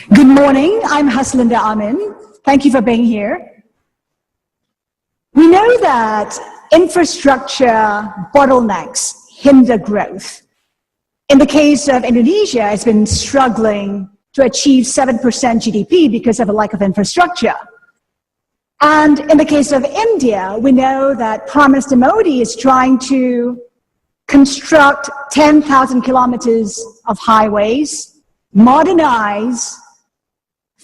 Good morning, I'm Haslinda Amin. Thank you for being here. We know that infrastructure bottlenecks hinder growth. In the case of Indonesia, it's been struggling to achieve 7% GDP because of a lack of infrastructure. And in the case of India, we know that Prime Minister Modi is trying to construct 10,000 kilometers of highways, modernize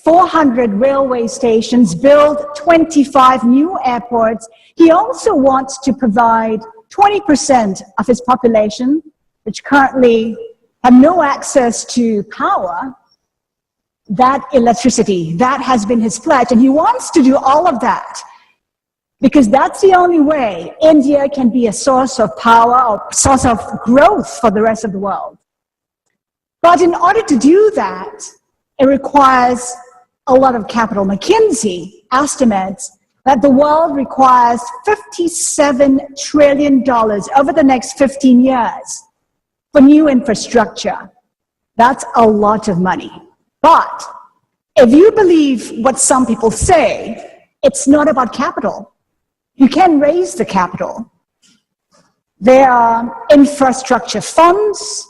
400 railway stations, build 25 new airports. He also wants to provide 20% of his population, which currently have no access to power, that electricity. That has been his pledge, and he wants to do all of that because that's the only way India can be a source of power or source of growth for the rest of the world. But in order to do that, it requires a lot of capital. McKinsey estimates that the world requires $57 trillion over the next 15 years for new infrastructure. That's a lot of money. But if you believe what some people say, it's not about capital. You can raise the capital. There are infrastructure funds,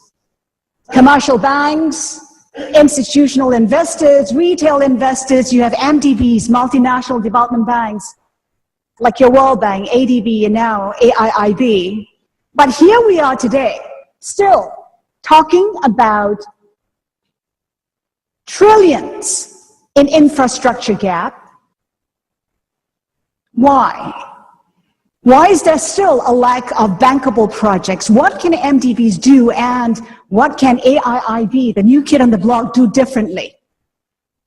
commercial banks, institutional investors, retail investors. You have MDBs, multinational development banks, like your World Bank, ADB, and now AIIB. But here we are today, still talking about trillions in infrastructure gap. Why? Why is there still a lack of bankable projects? What can MDBs do, and what can AIIB, the new kid on the block, do differently?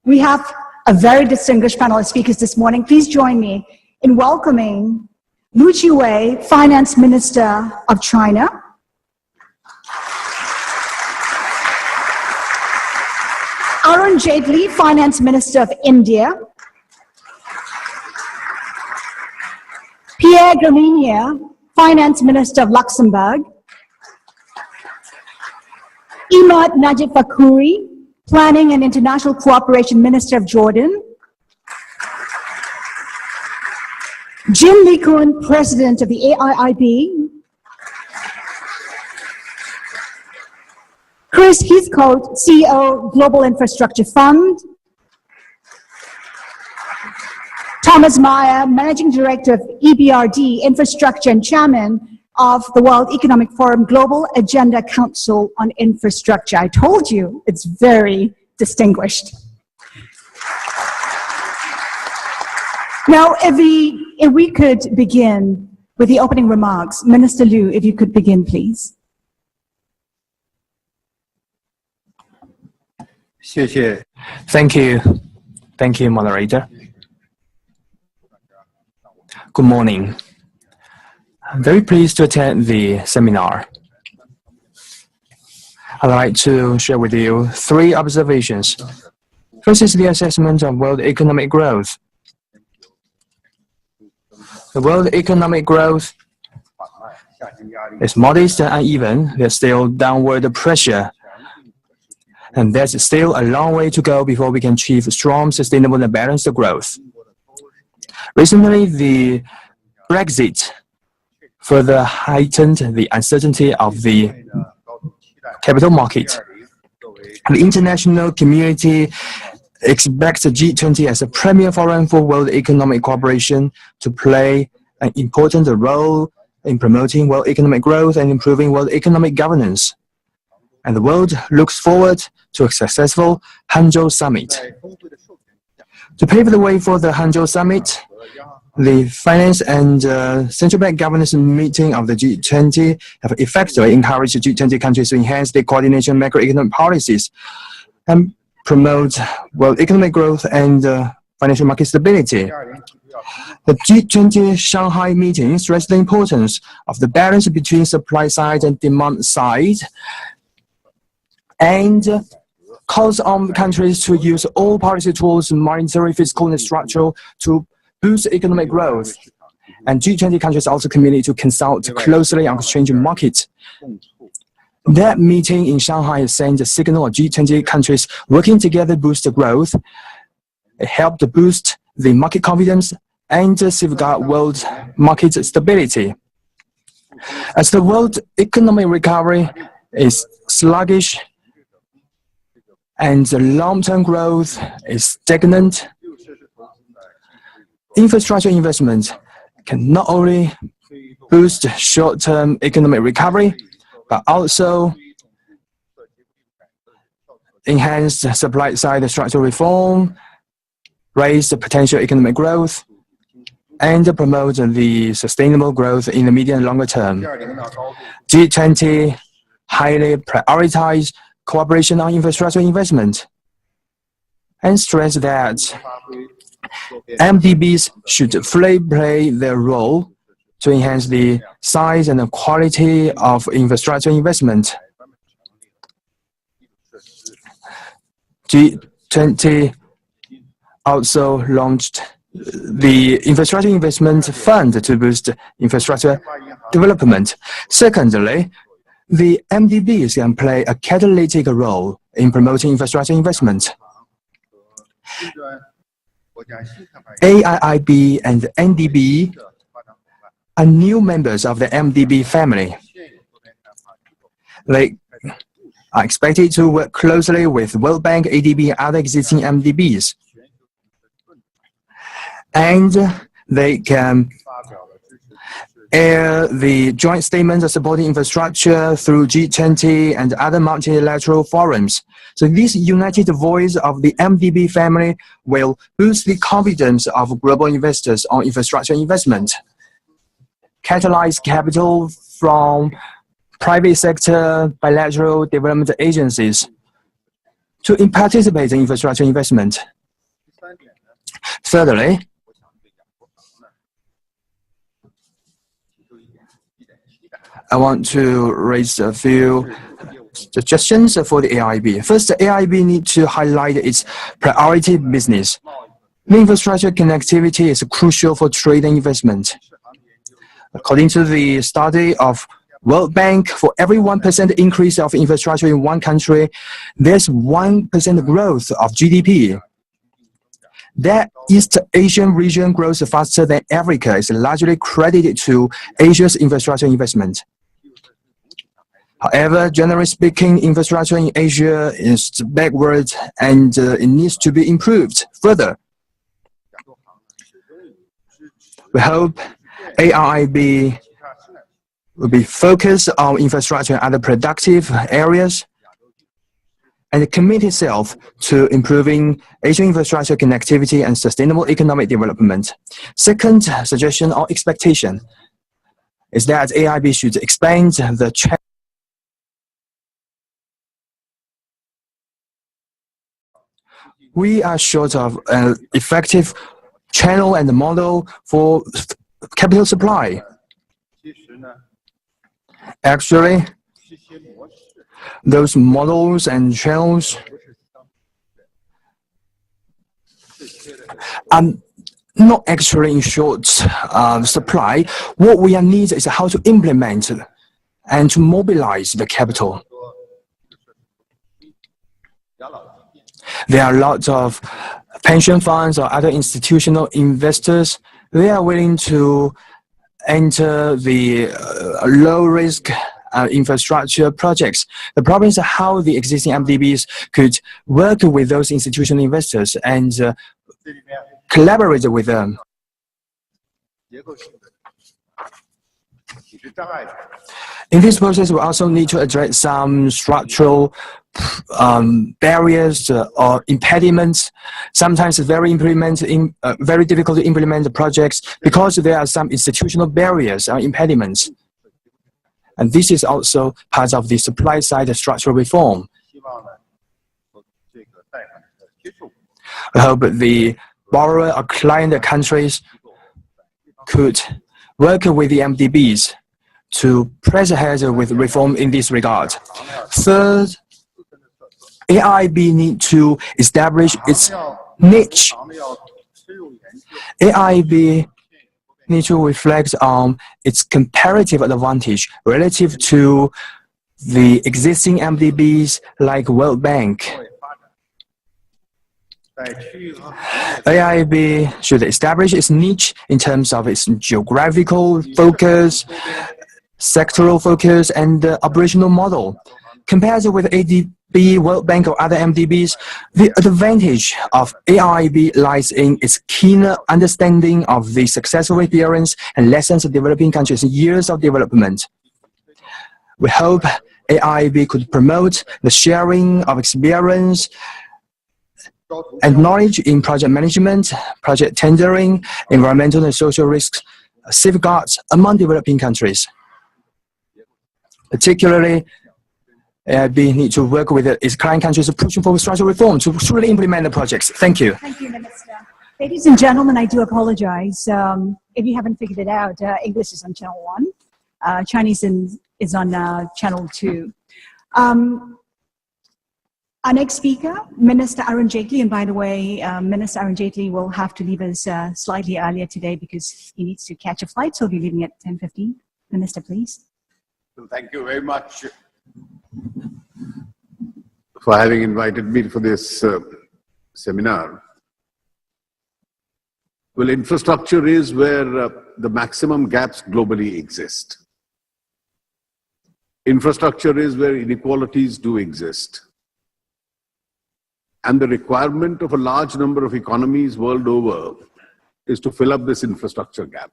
We have a very distinguished panel of speakers this morning. Please join me in welcoming Lu Chiwei, Finance Minister of China. Arun Jaitley, Finance Minister of India. Pierre Gramigna, Finance Minister of Luxembourg. Imad Najib Fakhuri, Planning and International Cooperation Minister of Jordan. Jim Likun, President of the AIIB. Chris Heathcote, CEO, Global Infrastructure Fund. Thomas Meyer, Managing Director of EBRD, Infrastructure, and Chairman of the World Economic Forum Global Agenda Council on Infrastructure. I told you, it's very distinguished. Now, if we could begin with the opening remarks. Minister Liu, if you could begin, please. Thank you. Thank you, moderator. Good morning. I'm very pleased to attend the seminar. I'd like to share with you 3 observations. First is the assessment of world economic growth. The world economic growth is modest and uneven. There's still downward pressure, and there's still a long way to go before we can achieve strong, sustainable, and balanced growth. Recently, the Brexit further heightened the uncertainty of the capital market. The international community expects the G20 as a premier forum for world economic cooperation to play an important role in promoting world economic growth and improving world economic governance. And the world looks forward to a successful Hangzhou Summit. To pave the way for the Hangzhou Summit, the finance and central bank governance meeting of the G20 have effectively encouraged the G20 countries to enhance their coordination of macroeconomic policies and promote world economic growth and financial market stability. The G20 Shanghai meeting stressed the importance of the balance between supply side and demand side, and calls on countries to use all policy tools, monetary, fiscal, and structural, to boost economic growth. And G20 countries also committed to consult closely on the changing market. That meeting in Shanghai sent a signal of G20 countries working together boost the growth. It helped boost the market confidence and safeguard world market stability. As the world economic recovery is sluggish and the long-term growth is stagnant, infrastructure investment can not only boost short-term economic recovery, but also enhance supply-side structural reform, raise the potential economic growth, and promote the sustainable growth in the medium and longer term. G20 highly prioritize cooperation on infrastructure investment and stress that MDBs should fully play their role to enhance the size and the quality of infrastructure investment. G20 also launched the Infrastructure Investment Fund to boost infrastructure development. Secondly, the MDBs can play a catalytic role in promoting infrastructure investment. AIIB and NDB are new members of the MDB family. They are expected to work closely with World Bank, ADB, and other existing MDBs. And they can air the joint statements supporting infrastructure through G20 and other multilateral forums. So this united voice of the MDB family will boost the confidence of global investors on infrastructure investment, catalyze capital from private sector bilateral development agencies to participate in infrastructure investment. Thirdly, I want to raise a few suggestions for the AIIB. First, the AIIB needs to highlight its priority business. The infrastructure connectivity is crucial for trade and investment. According to the study of World Bank, for every 1% increase of infrastructure in one country, there's 1% growth of GDP. That East Asian region grows faster than Africa is largely credited to Asia's infrastructure investment. However, generally speaking, infrastructure in Asia is backward and it needs to be improved further. We hope AIIB will be focused on infrastructure and other productive areas and commit itself to improving Asian infrastructure connectivity and sustainable economic development. Second suggestion or expectation is that AIIB should expand the channel. We are short of an effective channel and model for capital supply. Actually, those models and channels are not actually in short supply. What we need is how to implement and to mobilize the capital. There are lots of pension funds or other institutional investors. They are willing to enter the low-risk infrastructure projects. The problem is how the existing MDBs could work with those institutional investors and collaborate with them. In this process, we also need to address some structural barriers or impediments. Sometimes it's very difficult to implement the projects because there are some institutional barriers or impediments. And this is also part of the supply side structural reform. I hope the borrower or client countries could work with the MDBs to press ahead with reform in this regard. Third, AIIB needs to establish its niche. AIIB needs to reflect on its comparative advantage relative to the existing MDBs like World Bank. AIIB should establish its niche in terms of its geographical focus, sectoral focus, and operational model. Compared with ADB, World Bank, or other MDBs, the advantage of AIIB lies in its keener understanding of the successful experience and lessons of developing countries' years of development. We hope AIIB could promote the sharing of experience and knowledge in project management, project tendering, environmental and social risks, safeguards among developing countries. Particularly, AIIB needs to work with its client countries pushing for structural reform to truly implement the projects. Thank you. Thank you, Minister. Ladies and gentlemen, I do apologize. If you haven't figured it out, English is on channel 1, Chinese is on channel 2. Our next speaker, Minister Arun Jaitley, and by the way, Minister Arun Jaitley will have to leave us slightly earlier today because he needs to catch a flight, so he'll be leaving at 10:15. Minister, please. Well, thank you very much for having invited me for this seminar. Well, infrastructure is where the maximum gaps globally exist. Infrastructure is where inequalities do exist. And the requirement of a large number of economies world over is to fill up this infrastructure gap.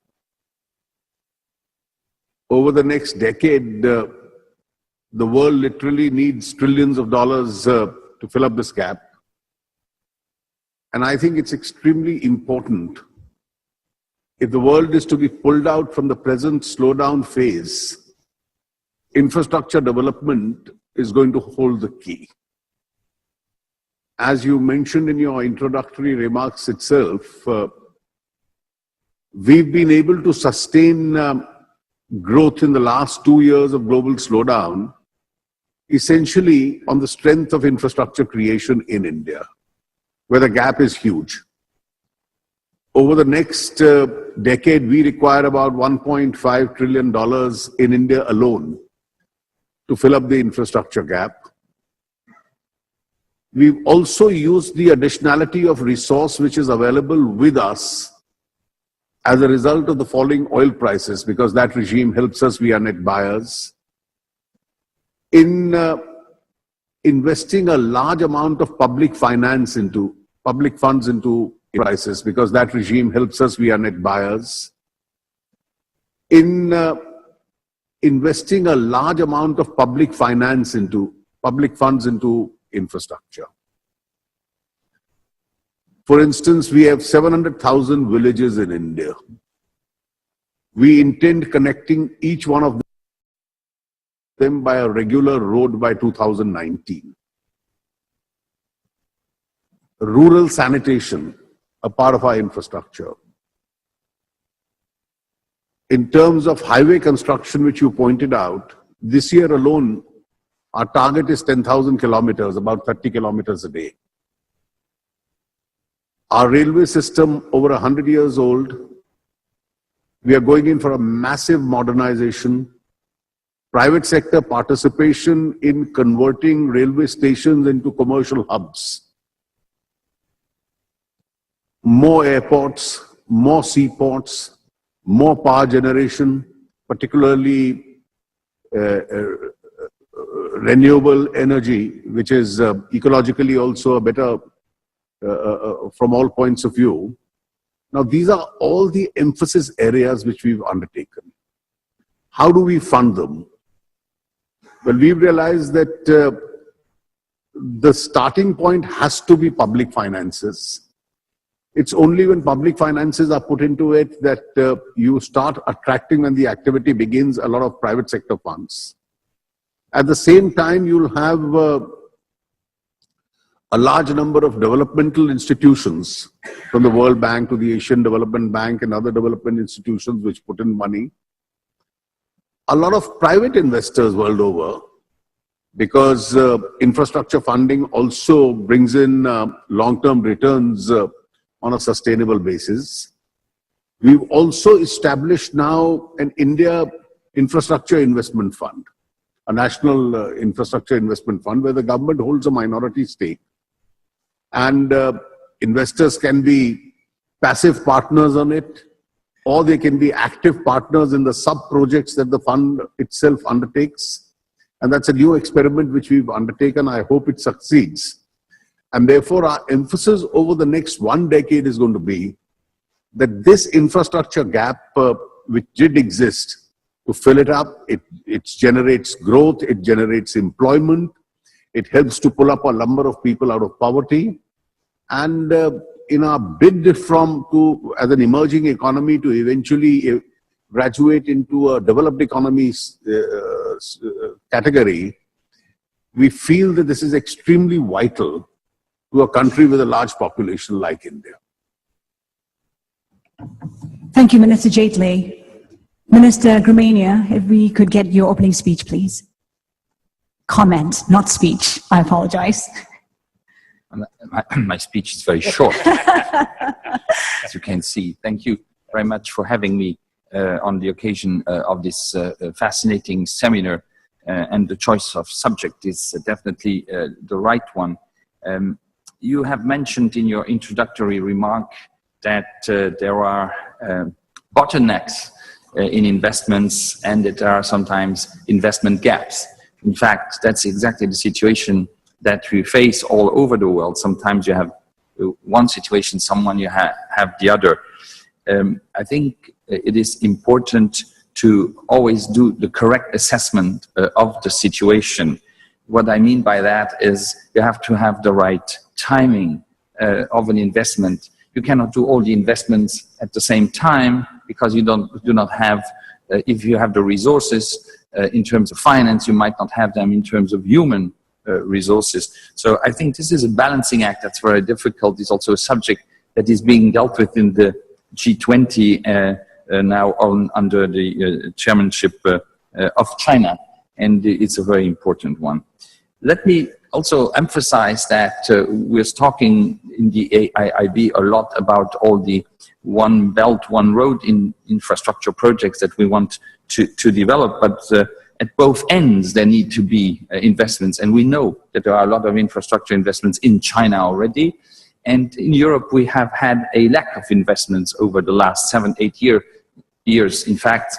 Over the next decade, the world literally needs trillions of dollars to fill up this gap. And I think it's extremely important, if the world is to be pulled out from the present slowdown phase, infrastructure development is going to hold the key. As you mentioned in your introductory remarks itself, we've been able to sustain growth in the last 2 years of global slowdown, essentially on the strength of infrastructure creation in India, where the gap is huge. Over the next decade, we require about $1.5 trillion in India alone to fill up the infrastructure gap. We've also used the additionality of resource which is available with us as a result of the falling oil prices, because that regime helps us, we are net buyers, in investing a large amount of public funds into prices, because that regime helps us, we are net buyers, in investing a large amount of public funds into infrastructure. For instance, we have 700,000 villages in India. We intend connecting each one of them by a regular road by 2019. Rural sanitation, a part of our infrastructure. In terms of highway construction, which you pointed out, this year alone, our target is 10,000 kilometers, about 30 kilometers a day. Our railway system, over 100 years old, we are going in for a massive modernization. Private sector participation in converting railway stations into commercial hubs. More airports, more seaports, more power generation, particularly renewable energy, which is ecologically also a better from all points of view. Now, these are all the emphasis areas which we've undertaken. How do we fund them? Well, we've realized that the starting point has to be public finances. It's only when public finances are put into it that you start attracting, when the activity begins, a lot of private sector funds. At the same time, you'll have a large number of developmental institutions, from the World Bank to the Asian Development Bank and other development institutions which put in money. A lot of private investors world over, because infrastructure funding also brings in long-term returns on a sustainable basis. We've also established now an India Infrastructure Investment Fund, a national infrastructure investment fund where the government holds a minority stake. And investors can be passive partners on it, or they can be active partners in the sub-projects that the fund itself undertakes. And that's a new experiment which we've undertaken. I hope it succeeds. And therefore, our emphasis over the next 1 decade is going to be that this infrastructure gap, which did exist, to fill it up, it generates growth, it generates employment, it helps to pull up a number of people out of poverty. And in our bid as an emerging economy to eventually graduate into a developed economies category, we feel that this is extremely vital to a country with a large population like India. Thank you, Minister Jaitley. Minister Gramania, if we could get your opening speech, please. Comment, not speech. I apologize. My speech is very short, as you can see. Thank you very much for having me on the occasion of this fascinating seminar, and the choice of subject is definitely the right one. You have mentioned in your introductory remark that there are bottlenecks in investments and that there are sometimes investment gaps. In fact, that's exactly the situation that we face all over the world. Sometimes you have one situation, someone you have the other. I think it is important to always do the correct assessment of the situation. What I mean by that is you have to have the right timing of an investment. You cannot do all the investments at the same time because you do not have, if you have the resources in terms of finance, you might not have them in terms of human resources. So I think this is a balancing act that's very difficult. It's also a subject that is being dealt with in the G20 now under the chairmanship of China, and it's a very important one. Let me also emphasize that we're talking in the AIIB a lot about all the one belt, one road in infrastructure projects that we want to develop, but at both ends there need to be investments, and we know that there are a lot of infrastructure investments in China already, and in Europe we have had a lack of investments over the last 7-8 years. In fact,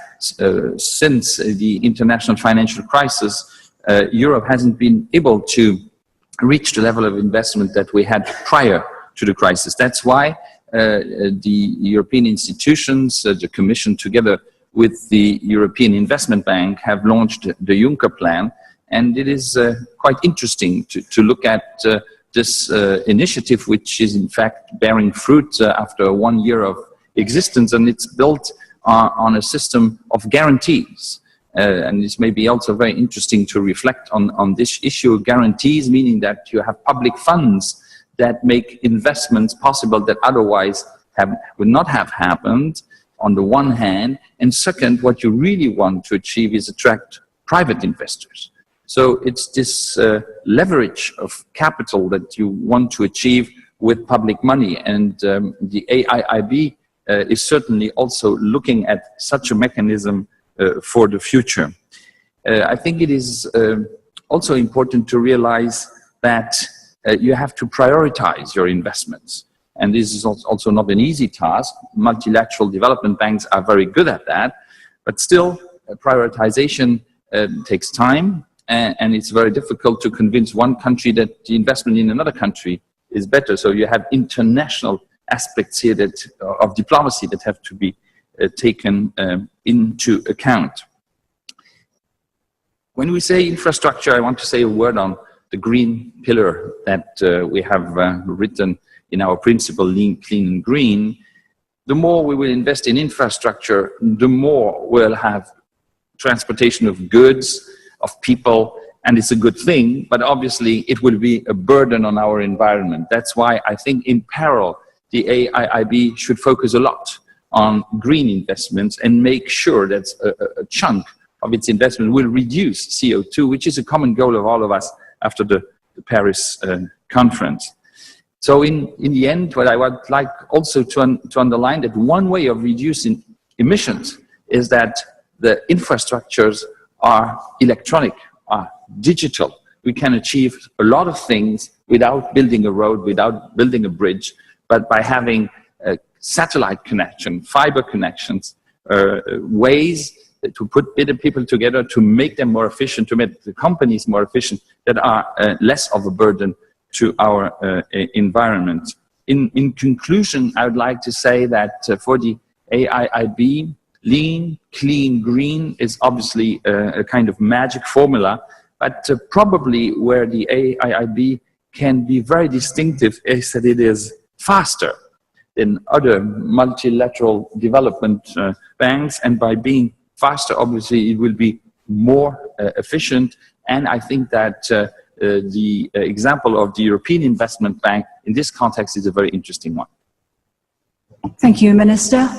since the international financial crisis, Europe hasn't been able to reach the level of investment that we had prior to the crisis. That's why the European institutions, the Commission together with the European Investment Bank have launched the Juncker Plan, and it is quite interesting to look at this initiative, which is in fact bearing fruit after 1 year of existence, and it's built on a system of guarantees. And this may be also very interesting to reflect on this issue of guarantees, meaning that you have public funds that make investments possible that otherwise would not have happened, on the one hand, and second, what you really want to achieve is attract private investors. So it's this leverage of capital that you want to achieve with public money, and the AIIB is certainly also looking at such a mechanism for the future. I think it is also important to realize that you have to prioritize your investments. And this is also not an easy task. Multilateral development banks are very good at that, but still prioritization takes time, and it's very difficult to convince one country that the investment in another country is better. So you have international aspects here of diplomacy that have to be taken into account. When we say infrastructure, I want to say a word on the green pillar that we have written in our principle, Lean, Clean and Green. The more we will invest in infrastructure, the more we'll have transportation of goods, of people, and it's a good thing, but obviously it will be a burden on our environment. That's why I think in parallel, the AIIB should focus a lot on green investments and make sure that a chunk of its investment will reduce CO2, which is a common goal of all of us after the Paris conference. So in the end, what I would like also to underline that one way of reducing emissions is that the infrastructures are electronic digital. We can achieve a lot of things without building a road, without building a bridge, but by having a satellite connection, fiber connections, ways to put better people together, to make them more efficient, to make the companies more efficient, that are less of a burden to our environment. In conclusion, I would like to say that for the AIIB, lean, clean, green is obviously a kind of magic formula, but probably where the AIIB can be very distinctive is that it is faster than other multilateral development banks, and by being faster, obviously, it will be more efficient. And I think that the example of the European Investment Bank in this context is a very interesting one. Thank you, Minister.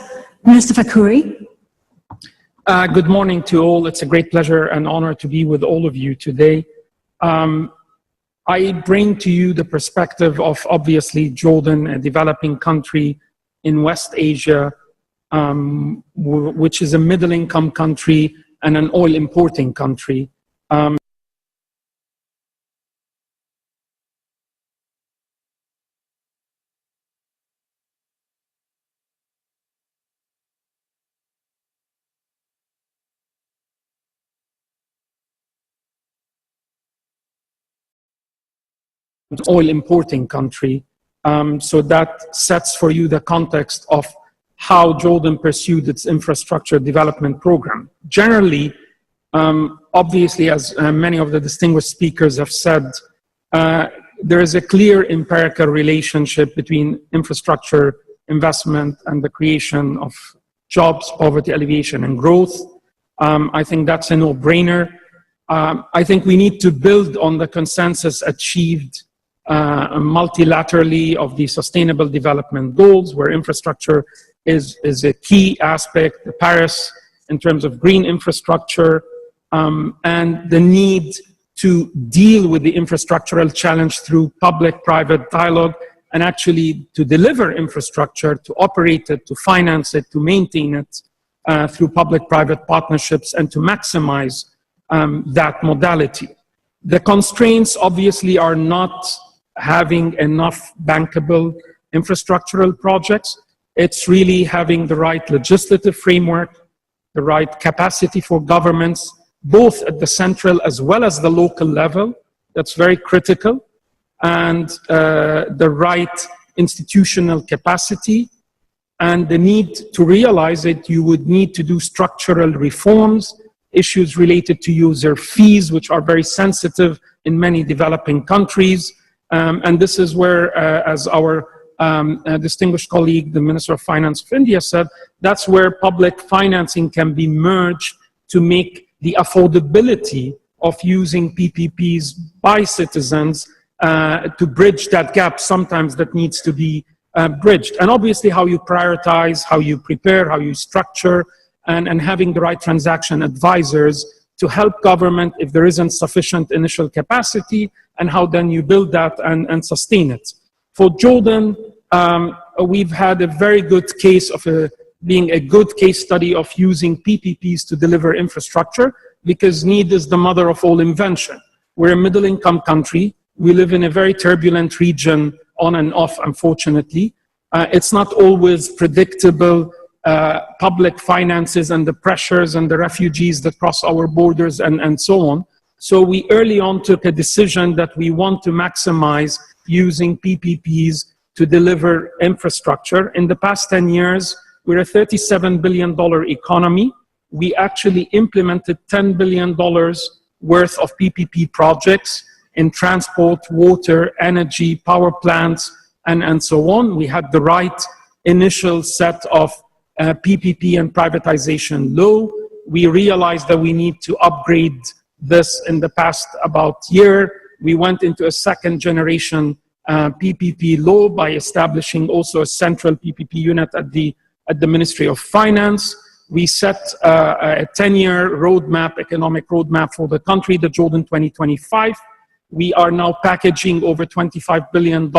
Minister Fakouri. Good morning to all. It's a great pleasure and honor to be with all of you today. I bring to you the perspective of, obviously, Jordan, a developing country in West Asia, which is a middle-income country and an oil-importing country. Oil-importing country. So that sets for you the context of how Jordan pursued its infrastructure development program. Generally, obviously, as many of the distinguished speakers have said, there is a clear empirical relationship between infrastructure investment and the creation of jobs, poverty alleviation, and growth. I think that's a no-brainer. I think we need to build on the consensus achieved multilaterally of the Sustainable Development Goals, where infrastructure is a key aspect, the Paris in terms of green infrastructure, and the need to deal with the infrastructural challenge through public-private dialogue, and actually to deliver infrastructure, to operate it, to finance it, to maintain it through public-private partnerships, and to maximize that modality. The constraints obviously are not having enough bankable infrastructural projects. It's really having the right legislative framework, the right capacity for governments, both at the central as well as the local level. That's very critical. And the right institutional capacity, and the need to realize that you would need to do structural reforms, issues related to user fees, which are very sensitive in many developing countries. And this is where, as our distinguished colleague, the Minister of Finance of India said, that's where public financing can be merged to make the affordability of using PPPs by citizens to bridge that gap sometimes that needs to be bridged. And obviously how you prioritize, how you prepare, how you structure, and having the right transaction advisors to help government if there isn't sufficient initial capacity, and how then you build that and sustain it. For Jordan, we've had a very good case of being a good case study of using PPPs to deliver infrastructure, because need is the mother of all invention. We're a middle-income country. We live in a very turbulent region, on and off, unfortunately. It's not always predictable public finances and the pressures and the refugees that cross our borders and so on. So we early on took a decision that we want to maximize using PPPs to deliver infrastructure. In the past 10 years, we're a $37 billion economy. We actually implemented $10 billion worth of PPP projects in transport, water, energy, power plants, and so on. We had the right initial set of PPP and privatization law. We realized that we need to upgrade this in the past about year. We went into a second generation PPP law by establishing also a central PPP unit at the Ministry of Finance. We set a 10-year roadmap, economic roadmap for the country, the Jordan 2025. We are now packaging over $25 billion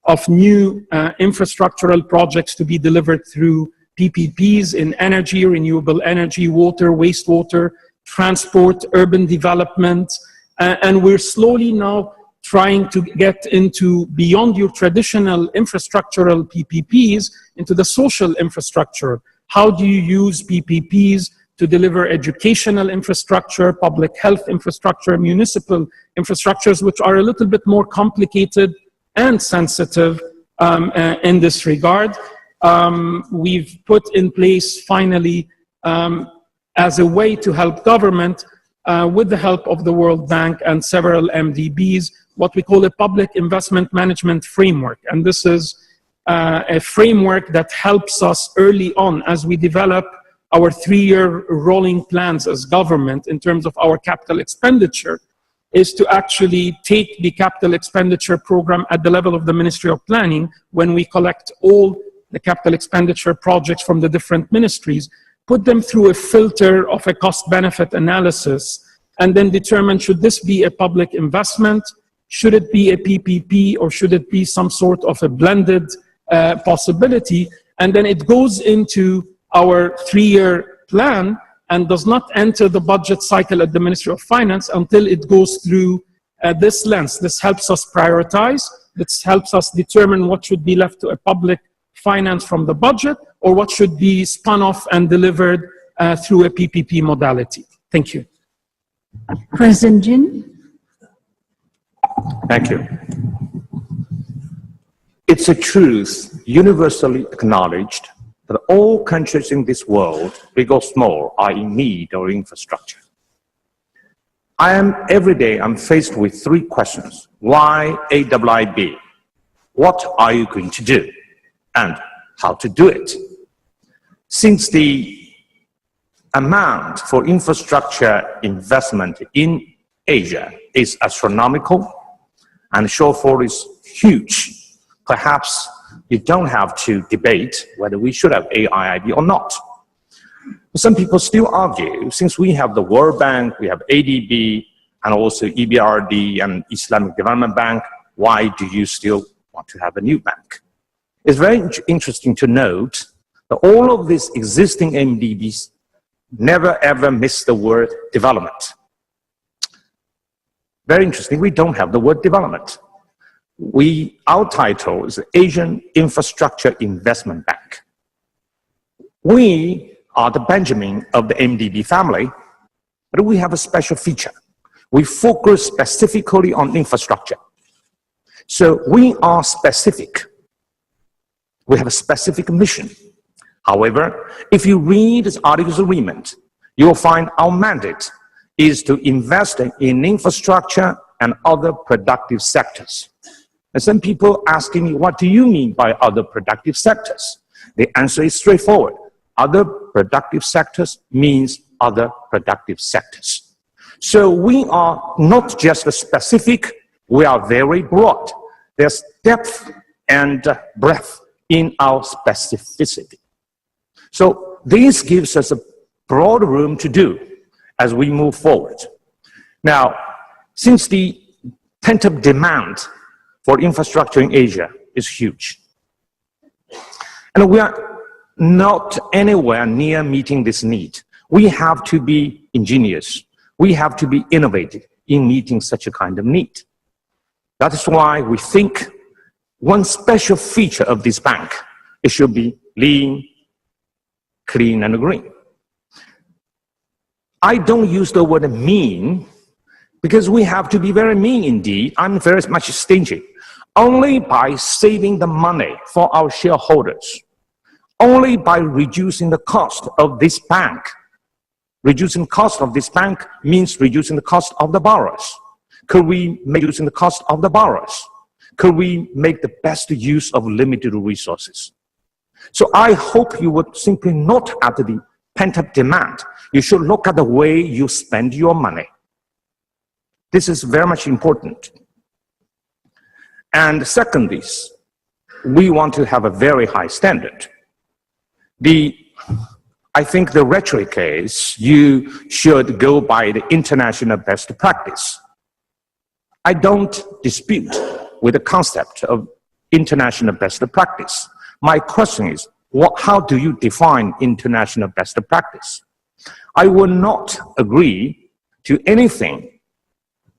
of new infrastructural projects to be delivered through PPPs in energy, renewable energy, water, wastewater, transport, urban development, And we're slowly now trying to get into beyond your traditional infrastructural PPPs into the social infrastructure. How do you use PPPs to deliver educational infrastructure, public health infrastructure, municipal infrastructures, which are a little bit more complicated and sensitive in this regard. We've put in place finally, as a way to help government, with the help of the World Bank and several MDBs, what we call a public investment management framework. And this is a framework that helps us early on as we develop our 3-year rolling plans as government in terms of our capital expenditure, is to actually take the capital expenditure program at the level of the Ministry of Planning, when we collect all the capital expenditure projects from the different ministries, put them through a filter of a cost-benefit analysis, and then determine, should this be a public investment, should it be a PPP, or should it be some sort of a blended possibility? And then it goes into our 3-year plan and does not enter the budget cycle at the Ministry of Finance until it goes through this lens. This helps us prioritize. This helps us determine what should be left to a public finance from the budget, or what should be spun off and delivered through a PPP modality. Thank you. President Jin. Thank you. It's a truth universally acknowledged that all countries in this world, big or small, are in need of infrastructure. Every day I'm faced with 3 questions. Why AIIB? What are you going to do? And how to do it? Since the amount for infrastructure investment in Asia is astronomical and shortfall is huge, perhaps you don't have to debate whether we should have AIIB or not. Some people still argue, since we have the World Bank, we have ADB, and also EBRD and Islamic Development Bank, why do you still want to have a new bank? It's very interesting to note that all of these existing MDBs never ever miss the word development. Very interesting, we don't have the word development. Our title is Asian Infrastructure Investment Bank. We are the Benjamin of the MDB family, but we have a special feature. We focus specifically on infrastructure. So we are specific. We have a specific mission. However, if you read this Articles of Agreement, you will find our mandate is to invest in infrastructure and other productive sectors. And some people asking me, what do you mean by other productive sectors? The answer is straightforward. Other productive sectors means other productive sectors. So we are not just specific, we are very broad. There's depth and breadth in our specificity. So this gives us a broad room to do as we move forward. Now, since the pent-up demand for infrastructure in Asia is huge, and we are not anywhere near meeting this need, we have to be ingenious. We have to be innovative in meeting such a kind of need. That is why we think one special feature of this bank, it should be lean, clean, and green. I don't use the word mean because we have to be very mean indeed. I'm very much stingy. Only by saving the money for our shareholders, only by reducing the cost of this bank. Reducing the cost of this bank means reducing the cost of the borrowers. Could we make reducing the cost of the borrowers? Could we make the best use of limited resources? So I hope you would simply not at the pent-up demand. You should look at the way you spend your money. This is very much important. And secondly, we want to have a very high standard. I think the rhetoric is you should go by the international best practice. I don't dispute with the concept of international best practice. My question is, how do you define international best practice? I will not agree to anything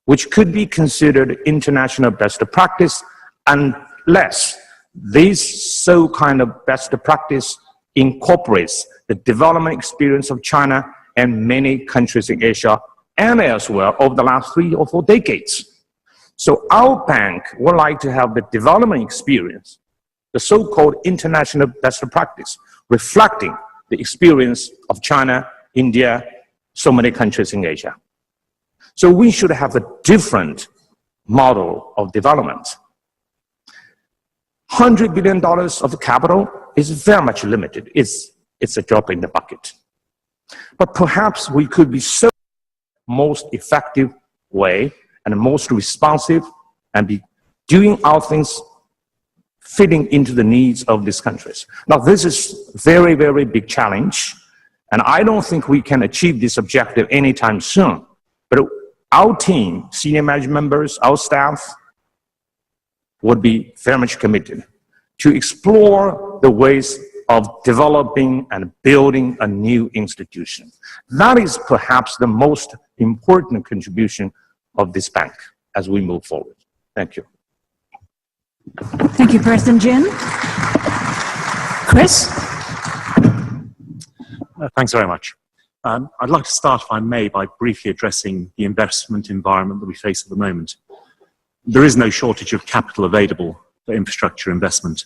which could be considered international best practice unless this so kind of best practice incorporates the development experience of China and many countries in Asia and elsewhere over the last 3 or 4 decades. So our bank would like to have the development experience, the so-called international best practice, reflecting the experience of China, India, so many countries in Asia. So we should have a different model of development. $100 billion of capital is very much limited. It's a drop in the bucket. But perhaps we could be so most effective way and most responsive and be doing our things fitting into the needs of these countries. Now, this is very, very big challenge, and I don't think we can achieve this objective anytime soon. But our team, senior management members, our staff, would be very much committed to explore the ways of developing and building a new institution. That is perhaps the most important contribution of this bank as we move forward. Thank you. Thank you, President Jin. Chris? Thanks very much. I'd like to start, if I may, by briefly addressing the investment environment that we face at the moment. There is no shortage of capital available for infrastructure investment.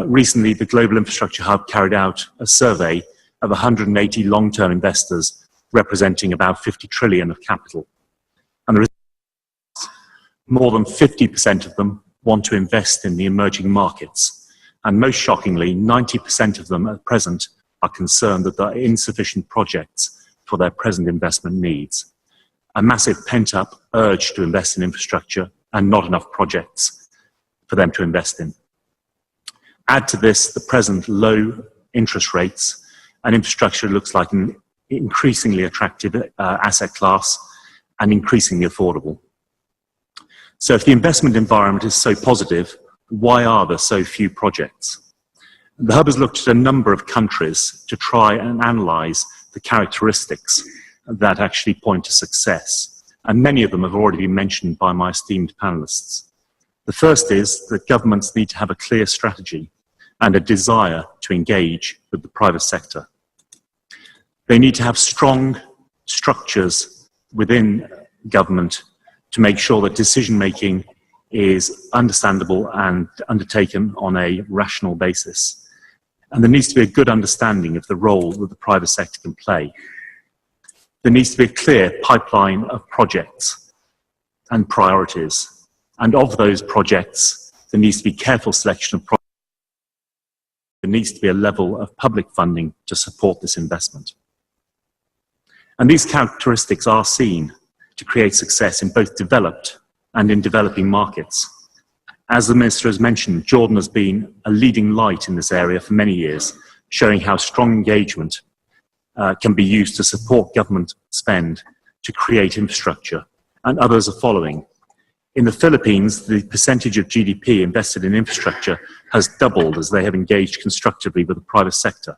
Recently, the Global Infrastructure Hub carried out a survey of 180 long-term investors representing about 50 trillion of capital. And there is more than 50% of them want to invest in the emerging markets. And most shockingly, 90% of them at present are concerned that there are insufficient projects for their present investment needs. A massive pent-up urge to invest in infrastructure and not enough projects for them to invest in. Add to this the present low interest rates, and infrastructure looks like an increasingly attractive asset class and increasingly affordable. So if the investment environment is so positive, why are there so few projects? The Hub has looked at a number of countries to try and analyze the characteristics that actually point to success. And many of them have already been mentioned by my esteemed panelists. The first is that governments need to have a clear strategy and a desire to engage with the private sector. They need to have strong structures within government to make sure that decision-making is understandable and undertaken on a rational basis. And there needs to be a good understanding of the role that the private sector can play. There needs to be a clear pipeline of projects and priorities. And of those projects, there needs to be careful selection of projects. There needs to be a level of public funding to support this investment. And these characteristics are seen to create success in both developed and in developing markets. As the Minister has mentioned, Jordan has been a leading light in this area for many years, showing how strong engagement can be used to support government spend to create infrastructure, and others are following. In the Philippines, the percentage of GDP invested in infrastructure has doubled as they have engaged constructively with the private sector.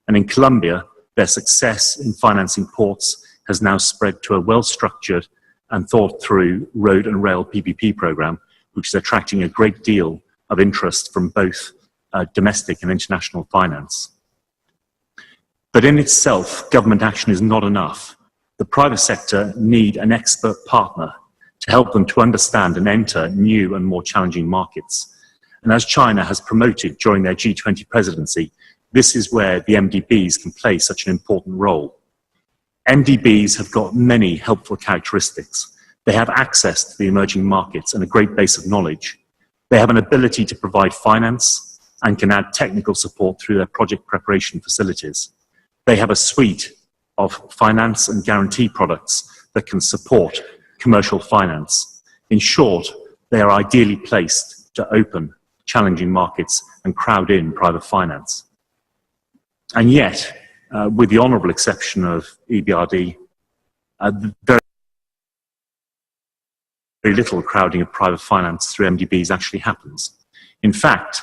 And in Colombia, their success in financing ports has now spread to a well-structured and thought-through road and rail PPP program, which is attracting a great deal of interest from both domestic and international finance. But in itself, government action is not enough. The private sector need an expert partner to help them to understand and enter new and more challenging markets. And as China has promoted during their G20 presidency, this is where the MDBs can play such an important role. MDBs have got many helpful characteristics. They have access to the emerging markets and a great base of knowledge. They have an ability to provide finance and can add technical support through their project preparation facilities. They have a suite of finance and guarantee products that can support commercial finance. In short, they are ideally placed to open challenging markets and crowd in private finance. And yet, with the honourable exception of EBRD, very little crowding of private finance through MDBs actually happens. In fact,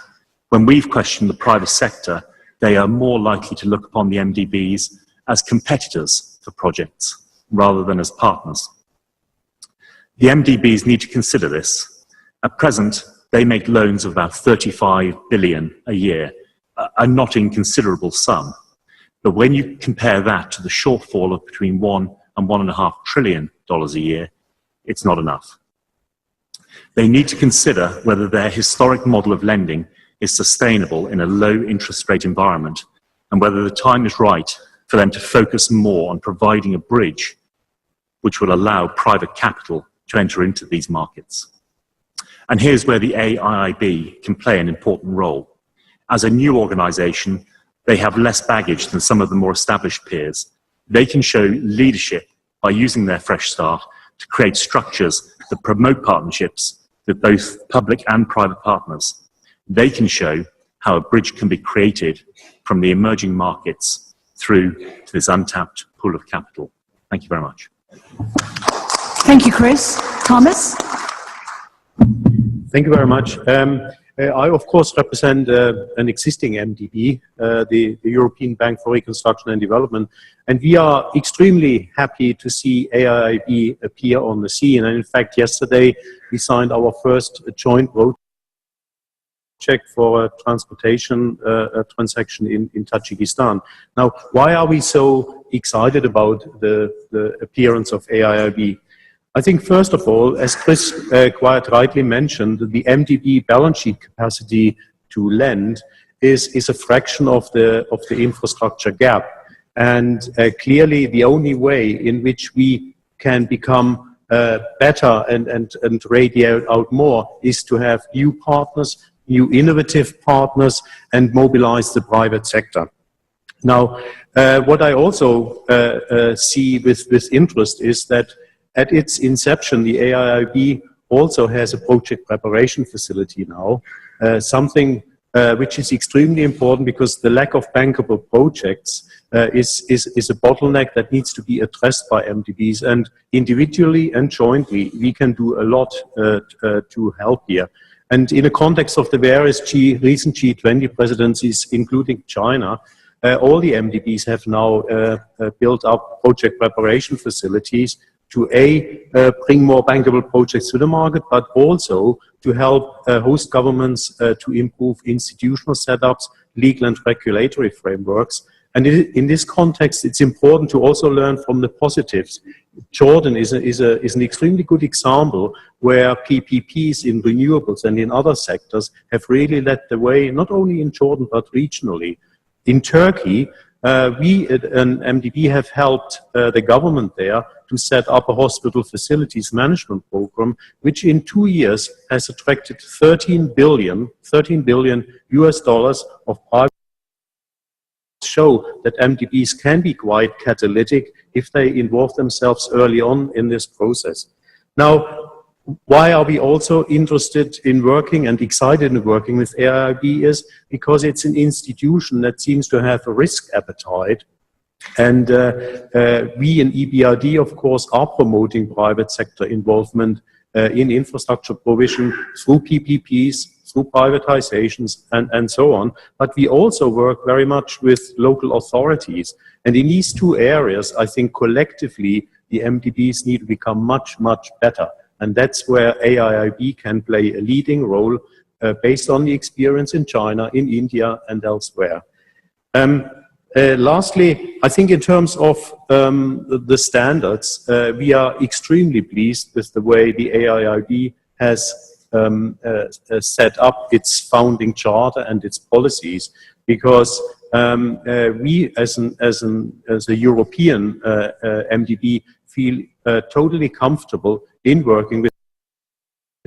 when we've questioned the private sector, they are more likely to look upon the MDBs as competitors for projects rather than as partners. The MDBs need to consider this. At present, they make loans of about 35 billion a year, a not inconsiderable sum. But when you compare that to the shortfall of between $1 and $1.5 trillion a year, it's not enough. They need to consider whether their historic model of lending is sustainable in a low interest rate environment, and whether the time is right for them to focus more on providing a bridge which will allow private capital to enter into these markets. And here's where the AIIB can play an important role. As a new organization, they have less baggage than some of the more established peers. They can show leadership by using their fresh start to create structures that promote partnerships with both public and private partners. They can show how a bridge can be created from the emerging markets through to this untapped pool of capital. Thank you very much. Thank you, Chris. Thomas? Thank you very much. I, of course, represent an existing MDB, the European Bank for Reconstruction and Development, and we are extremely happy to see AIIB appear on the scene. And in fact, yesterday we signed our first joint project for a transportation transaction in Tajikistan. Now, why are we so excited about the appearance of AIIB? I think, first of all, as Chris quite rightly mentioned, the MDB balance sheet capacity to lend is a fraction of the infrastructure gap. And clearly, the only way in which we can become better and radiate out more is to have new partners, new innovative partners, and mobilize the private sector. Now, what I also see with interest is that at its inception, the AIIB also has a project preparation facility now, something which is extremely important because the lack of bankable projects is a bottleneck that needs to be addressed by MDBs, and individually and jointly we can do a lot to help here. And in the context of the various recent G20 presidencies, including China, all the MDBs have now built up project preparation facilities to bring more bankable projects to the market, but also to help host governments to improve institutional setups, legal and regulatory frameworks. And in this context, it's important to also learn from the positives. Jordan is an extremely good example where PPPs in renewables and in other sectors have really led the way, not only in Jordan, but regionally. In Turkey, we at an MDB have helped the government there to set up a hospital facilities management program, which in 2 years has attracted $13 billion US dollars of private. Show that MDBs can be quite catalytic if they involve themselves early on in this process. Now, why are we also interested in working and excited in working with AIIB is because it's an institution that seems to have a risk appetite. And we in EBRD, of course, are promoting private sector involvement in infrastructure provision through PPPs, through privatizations, and so on. But we also work very much with local authorities. And in these two areas, I think collectively, the MDBs need to become much, much better. And that's where AIIB can play a leading role based on the experience in China, in India, and elsewhere. Lastly, I think in terms of the standards, we are extremely pleased with the way the AIIB has set up its founding charter and its policies, because we as a European MDB feel totally comfortable in working with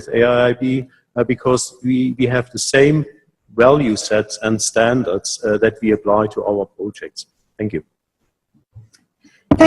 AIIB because we have the same value sets and standards that we apply to our projects. Thank you.